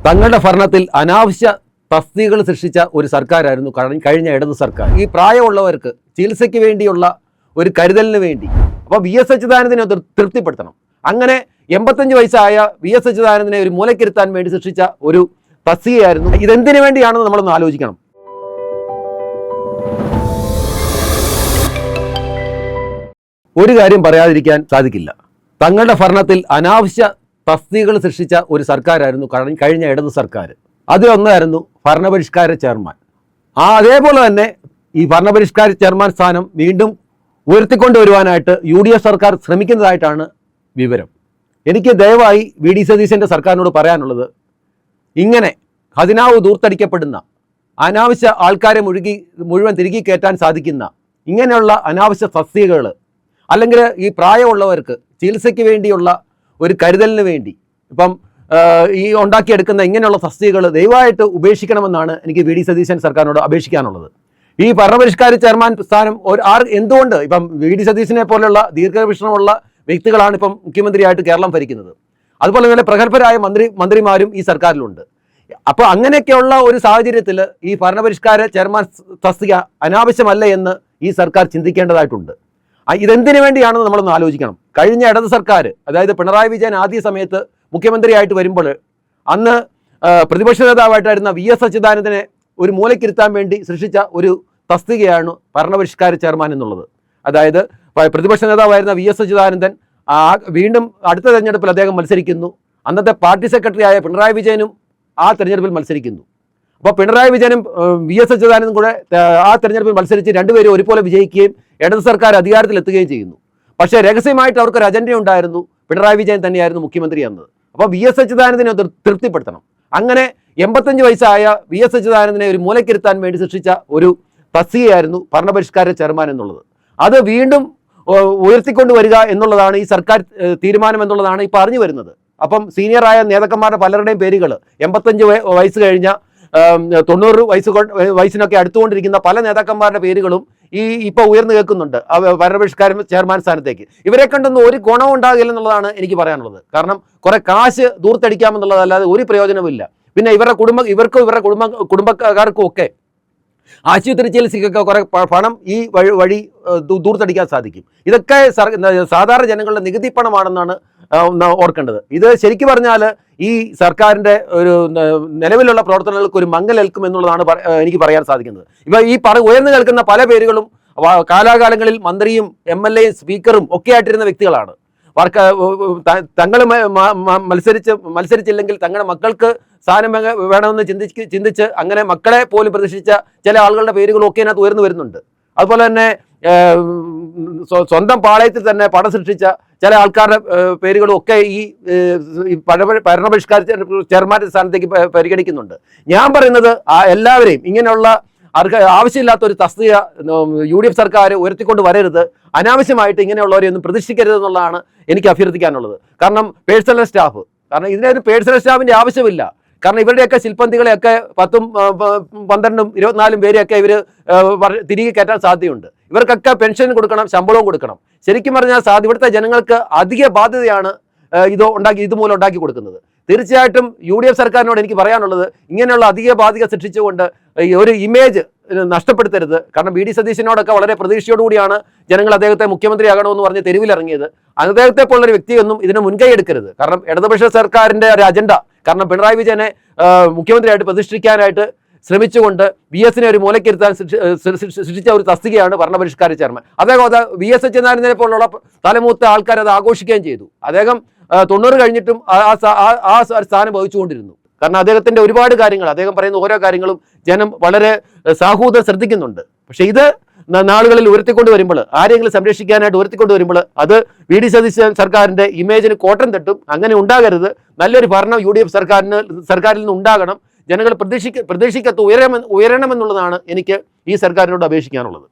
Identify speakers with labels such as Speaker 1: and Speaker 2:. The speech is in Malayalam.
Speaker 1: തങ്ങളുടെ ഭരണത്തിൽ അനാവശ്യ തസ്തികകൾ സൃഷ്ടിച്ച ഒരു സർക്കാരായിരുന്നു കഴിഞ്ഞ ഇടത് സർക്കാർ. ഈ പ്രായമുള്ളവർക്ക് ചികിത്സയ്ക്ക് വേണ്ടിയുള്ള ഒരു കരുതലിന് വേണ്ടി അപ്പോൾ VS അച്യുതാനന്ദനെ തൃപ്തിപ്പെടുത്തണം. അങ്ങനെ 85 വയസ്സായ VS അച്യുതാനന്ദനെ ഒരു മൂലക്കിരുത്താൻ വേണ്ടി സൃഷ്ടിച്ച ഒരു തസ്തികയായിരുന്നു. ഇതെന്തിനു വേണ്ടിയാണെന്ന് നമ്മളൊന്ന് ആലോചിക്കണം. ഒരു കാര്യം പറയാതിരിക്കാൻ സാധിക്കില്ല. തങ്ങളുടെ ഭരണത്തിൽ അനാവശ്യ തസ്തികകൾ സൃഷ്ടിച്ച ഒരു സർക്കാരായിരുന്നു കഴിഞ്ഞ ഇടത് സർക്കാർ. അതിലൊന്നായിരുന്നു ഭരണപരിഷ്കാര ചെയർമാൻ. അതേപോലെ തന്നെ ഈ ഭരണപരിഷ്കാര ചെയർമാൻ സ്ഥാനം വീണ്ടും ഉയർത്തിക്കൊണ്ടുവരുവാനായിട്ട് UDF സർക്കാർ ശ്രമിക്കുന്നതായിട്ടാണ് വിവരം. എനിക്ക് ദയവായി VD സതീശൻ്റെ സർക്കാരിനോട് പറയാനുള്ളത്, ഇങ്ങനെ ഖജനാവ് ദൂർത്തടിക്കപ്പെടുന്ന അനാവശ്യ ആൾക്കാരെ മുഴുവൻ തിരികെ കയറ്റാൻ സാധിക്കുന്ന ഇങ്ങനെയുള്ള അനാവശ്യ തസ്തികകൾ, അല്ലെങ്കിൽ ഈ പ്രായമുള്ളവർക്ക് ചികിത്സയ്ക്ക് വേണ്ടിയുള്ള ഒരു കരുതലിന് വേണ്ടി ഇപ്പം ഈ ഉണ്ടാക്കിയെടുക്കുന്ന ഇങ്ങനെയുള്ള തസ്തികകൾ ദയവായിട്ട് ഉപേക്ഷിക്കണമെന്നാണ് എനിക്ക് VD സതീശൻ സർക്കാരിനോട് അപേക്ഷിക്കാനുള്ളത്. ഈ ഭരണപരിഷ്കാര ചെയർമാൻ സ്ഥാനം എന്തുകൊണ്ട് ഇപ്പം VD സതീശനെ പോലെയുള്ള ദീർഘവീക്ഷണമുള്ള വ്യക്തികളാണ് ഇപ്പം മുഖ്യമന്ത്രിയായിട്ട് കേരളം ഭരിക്കുന്നത്. അതുപോലെ തന്നെ പ്രഗത്ഭരായ മന്ത്രിമാരും ഈ സർക്കാരിലുണ്ട്. അപ്പോൾ അങ്ങനെയൊക്കെയുള്ള ഒരു സാഹചര്യത്തിൽ ഈ ഭരണപരിഷ്കാര ചെയർമാൻ തസ്തിക അനാവശ്യമല്ല എന്ന് ഈ സർക്കാർ ചിന്തിക്കേണ്ടതായിട്ടുണ്ട്. ഇതെന്തിനു വേണ്ടിയാണെന്ന് നമ്മളൊന്ന് ആലോചിക്കണം. കഴിഞ്ഞ ഇടത് സർക്കാർ, അതായത് പിണറായി വിജയൻ ആദ്യ സമയത്ത് മുഖ്യമന്ത്രിയായിട്ട് വരുമ്പോൾ അന്ന് പ്രതിപക്ഷ നേതാവായിട്ടായിരുന്ന VS അച്യുതാനന്ദനെ ഒരു മൂലക്കിരുത്താൻ വേണ്ടി സൃഷ്ടിച്ച ഒരു തസ്തികയാണ് ഭരണപരിഷ്കാര ചെയർമാൻ എന്നുള്ളത്. അതായത് പ്രതിപക്ഷ നേതാവായിരുന്ന VS അച്യുതാനന്ദൻ വീണ്ടും അടുത്ത തെരഞ്ഞെടുപ്പിൽ അദ്ദേഹം മത്സരിക്കുന്നു. അന്നത്തെ പാർട്ടി സെക്രട്ടറി ആയ പിണറായി വിജയനും ആ തെരഞ്ഞെടുപ്പിൽ മത്സരിക്കുന്നു. അപ്പോൾ പിണറായി വിജയനും VS അച്യുതാനന്ദനും കൂടെ ആ തെരഞ്ഞെടുപ്പിൽ മത്സരിച്ച് രണ്ടുപേരും ഒരുപോലെ വിജയിക്കുകയും ഇടത് സർക്കാർ അധികാരത്തിലെത്തുകയും ചെയ്യുന്നു. പക്ഷേ രഹസ്യമായിട്ട് അവർക്കൊരു അജണ്ട ഉണ്ടായിരുന്നു. പിണറായി വിജയൻ തന്നെയായിരുന്നു മുഖ്യമന്ത്രി എന്നത്. അപ്പോൾ VS അച്യുതാനന്ദനെ തൃപ്തിപ്പെടുത്തണം. അങ്ങനെ 85 വയസ്സായ VS അച്യുതാനന്ദനെ ഒരു മൂലക്കിരുത്താൻ വേണ്ടി സൃഷ്ടിച്ച ഒരു തസ്തികയായിരുന്നു ഭരണപരിഷ്കാര ചെയർമാൻ എന്നുള്ളത്. അത് വീണ്ടും ഉയർത്തിക്കൊണ്ടുവരിക എന്നുള്ളതാണ് ഈ സർക്കാർ തീരുമാനം എന്നുള്ളതാണ് ഈ പറഞ്ഞു വരുന്നത്. അപ്പം സീനിയറായ നേതാക്കന്മാരുടെ പലരുടെയും പേരുകൾ 85 വയസ്സ് കഴിഞ്ഞ 90 വയസ്സിനൊക്കെ അടുത്തുകൊണ്ടിരിക്കുന്ന പല നേതാക്കന്മാരുടെ പേരുകളും ഇപ്പോൾ ഉയർന്നു കേൾക്കുന്നുണ്ട് ഭരണപരിഷ്കാര ചെയർമാൻ സ്ഥാനത്തേക്ക്. ഇവരെ കണ്ടൊന്നും ഒരു ഗുണവും ഉണ്ടാകില്ലെന്നുള്ളതാണ് എനിക്ക് പറയാനുള്ളത്. കാരണം കുറെ കാശ് ദൂർത്തടിക്കാമെന്നുള്ളതല്ലാതെ ഒരു പ്രയോജനമില്ല. പിന്നെ ഇവർക്കും ഇവരുടെ കുടുംബക്കാർക്കും ഒക്കെ ആശുപത്രി ചികിത്സയ്ക്കൊക്കെ കുറെ പണം ഈ വഴി ദൂർത്തടിക്കാൻ സാധിക്കും. ഇതൊക്കെ സാധാരണ ജനങ്ങളുടെ നികുതി പണമാണെന്നാണ് ഓർക്കേണ്ടത്. ഇത് ശരിക്കും പറഞ്ഞാൽ ഈ സർക്കാരിൻ്റെ ഒരു നിലവിലുള്ള പ്രവർത്തനങ്ങൾക്ക് ഒരു മങ്ങലേൽക്കും എന്നുള്ളതാണ് എനിക്ക് പറയാൻ സാധിക്കുന്നത്. ഇപ്പം ഉയർന്നു കേൾക്കുന്ന പല പേരുകളും കാലാകാലങ്ങളിൽ മന്ത്രിയും MLAയും സ്പീക്കറും ഒക്കെ ആയിട്ടിരുന്ന വ്യക്തികളാണ്. തങ്ങൾ മത്സരിച്ചില്ലെങ്കിൽ തങ്ങളുടെ മക്കൾക്ക് സ്ഥാനം വേണമെന്ന് ചിന്തിച്ച് അങ്ങനെ മക്കളെ പോലും പ്രതീക്ഷിച്ച ചില ആളുകളുടെ പേരുകളും ഒക്കെ അതിനകത്ത് ഉയർന്നു വരുന്നുണ്ട്. അതുപോലെ തന്നെ സ്വന്തം പാളയത്തിൽ തന്നെ പണം സൃഷ്ടിച്ച ചില ആൾക്കാരുടെ പേരുകളും ഒക്കെ ഈ ഭരണപരിഷ്കാര ചെയർമാൻ സ്ഥാനത്തേക്ക് പരിഗണിക്കുന്നുണ്ട്. ഞാൻ പറയുന്നത് എല്ലാവരെയും ഇങ്ങനെയുള്ള ആവശ്യമില്ലാത്ത ഒരു തസ്തിക UDF സർക്കാർ ഉയർത്തിക്കൊണ്ട് വരരുത്. അനാവശ്യമായിട്ട് ഇങ്ങനെയുള്ളവരെ ഒന്നും പ്രതീക്ഷിക്കരുത് എന്നുള്ളതാണ് എനിക്ക് അഭ്യർത്ഥിക്കാനുള്ളത്. കാരണം പേഴ്സണൽ സ്റ്റാഫ്, കാരണം ഇതിനൊരു പേഴ്സണൽ സ്റ്റാഫിൻ്റെ ആവശ്യമില്ല. കാരണം ഇവരുടെയൊക്കെ ശില്പന്തികളെയൊക്കെ 10ഉം 12ഉം 24 പേരെയൊക്കെ ഇവർ തിരികെ കയറ്റാൻ സാധ്യതയുണ്ട്. ഇവർക്കൊക്കെ പെൻഷൻ കൊടുക്കണം, ശമ്പളവും കൊടുക്കണം. ശരിക്കും പറഞ്ഞാൽ ഇവിടുത്തെ ജനങ്ങൾക്ക് അധിക ബാധ്യതയാണ് ഇതുമൂലം ഉണ്ടാക്കി കൊടുക്കുന്നത്. തീർച്ചയായിട്ടും UDF സർക്കാരിനോട് എനിക്ക് പറയാനുള്ളത്, ഇങ്ങനെയുള്ള അധിക ബാധ്യത സൃഷ്ടിച്ചുകൊണ്ട് ഒരു ഇമേജ് നഷ്ടപ്പെടുത്തരുത്. കാരണം VD സതീശനോടൊക്കെ വളരെ പ്രതീക്ഷയോടുകൂടിയാണ് ജനങ്ങൾ അദ്ദേഹത്തെ മുഖ്യമന്ത്രിയാകണമെന്ന് പറഞ്ഞ് തെരുവിലിറങ്ങിയത്. അദ്ദേഹത്തെ പോലുള്ളൊരു വ്യക്തിയൊന്നും ഇതിന് മുൻകൈ എടുക്കരുത്. കാരണം ഇടതുപക്ഷ സർക്കാരിൻ്റെ ഒരു അജണ്ട, കാരണം പിണറായി വിജയനെ മുഖ്യമന്ത്രിയായിട്ട് പ്രതിഷ്ഠിക്കാനായിട്ട് ശ്രമിച്ചുകൊണ്ട് VSനെ ഒരു മൂലക്കിരുത്താൻ സൃഷ്ടിച്ച ഒരു തസ്തികയാണ് ഭരണപരിഷ്കാര ചെയർമാൻ. അദ്ദേഹം VS അച്യുതാനന്ദനെ പോലുള്ള തലമൂത്ത ആൾക്കാർ അത് ആഘോഷിക്കുകയും ചെയ്തു. അദ്ദേഹം 90 കഴിഞ്ഞിട്ടും ആ സ്ഥാനം വഹിച്ചുകൊണ്ടിരുന്നു. കാരണം അദ്ദേഹത്തിൻ്റെ ഒരുപാട് കാര്യങ്ങൾ, അദ്ദേഹം പറയുന്ന ഓരോ കാര്യങ്ങളും ജനം വളരെ സാഹൂദം ശ്രദ്ധിക്കുന്നുണ്ട്. പക്ഷേ ഇത് നാളുകളിൽ ഉയർത്തിക്കൊണ്ട് വരുമ്പോൾ, ആരെങ്കിലും സംരക്ഷിക്കാനായിട്ട് ഉയർത്തിക്കൊണ്ട് വരുമ്പോൾ അത് VD സതീശൻ സർക്കാരിൻ്റെ ഇമേജിന് കോട്ടം തട്ടും. അങ്ങനെ ഉണ്ടാകരുത്. നല്ലൊരു ഭരണം UDF സർക്കാരിൽ നിന്ന് ഉണ്ടാകണം. ജനങ്ങൾ പ്രതീക്ഷിക്കത്ത് ഉയരണമെന്നുള്ളതാണ് എനിക്ക് ഈ സർക്കാരിനോട് അപേക്ഷിക്കാനുള്ളത്.